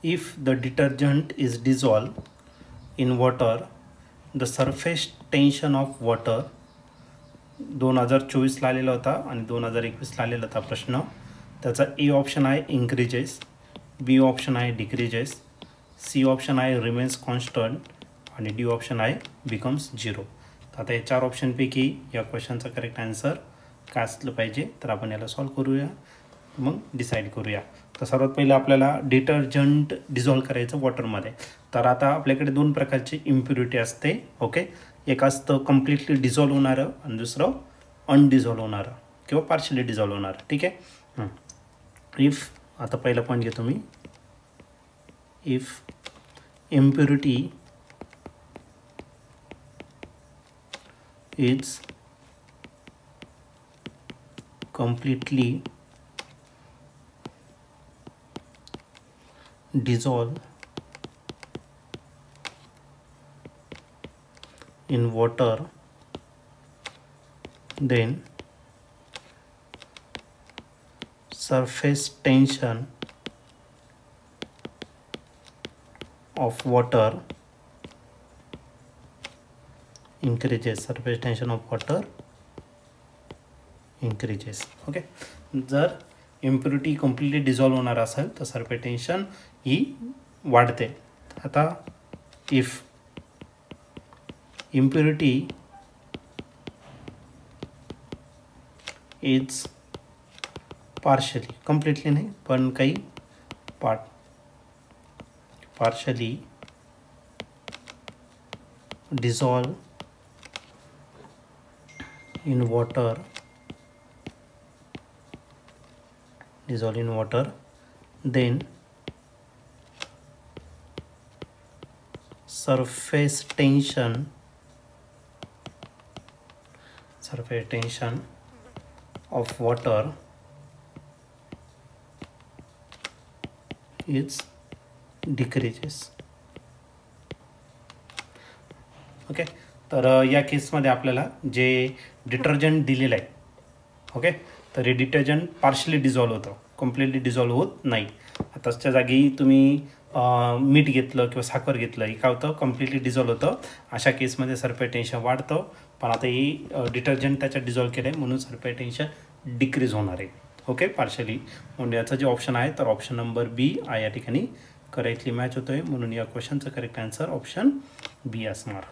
If the detergent is dissolved in water, the surface tension of water 2024 ला आलेला होता आणि 2021 ला आलेला होता प्रश्न. त्याचा ए ऑप्शन आहे इन्क्रीजेस, बी ऑप्शन आहे डिक्रीजेस, सी ऑप्शन आहे रिमेन्स कॉन्स्टंट आणि डी ऑप्शन आहे बिकम्स 0. तर आता या 4 ऑप्शनपैकी या क्वेश्चनचा करेक्ट आन्सर काय असलं पाहिजे तर आपण याला सॉल्व करूया, मग डिसाईड करूया. तर सर्वात पहिलं आपल्याला डिटर्जंट डिझॉल्व करायचं वॉटरमध्ये. तर आता आपल्याकडे 2 प्रकारची इम्प्युरिटी असते. ओके, एक असतं कम्प्लिटली डिझॉल्व होणारं आणि दुसरं अनडिझॉल्व होणारं किंवा पार्शली डिझॉल्व होणारं. ठीक आहे. इफ आता पहिला पॉईंट घेतो मी. If impurity is completely dissolve in water, then surface tension of water increases. Surface tension of water increases. Okay, जर इम्प्युरिटी कम्प्लिटली डिझॉल्व होणार असेल तर सरफेस टेन्शन ही वाढते. आता if impurity is partially, completely नाही पण काही partially dissolve in water, then surface tension of water is decreases. Okay, तर या केसमध्ये आपल्याला जे डिटर्जंट दिलेलं आहे, ओके, तर हे डिटर्जंट पार्शली डिझॉल्व होतं, कम्प्लिटली डिझॉल्व होत नाही. त्याच्या जागी तुम्ही मीठ घेतलं किंवा साखर घेतलं, हे काय होतं, कम्प्लिटली डिझॉल्व होतं. अशा केसमध्ये सरफेस टेन्शन वाढतं. पण आता ही डिटर्जंट त्याच्यात डिझॉल्व केलं आहे म्हणून सरफेस टेन्शन डिक्रीज होणार आहे. Okay, partially. म्हणून याचं जे ऑप्शन आहे तर ऑप्शन नंबर बी या ठिकाणी करेक्टली मॅच होतो आहे. म्हणून या क्वेश्चनचं करेक्ट आन्सर ऑप्शन बी असणार.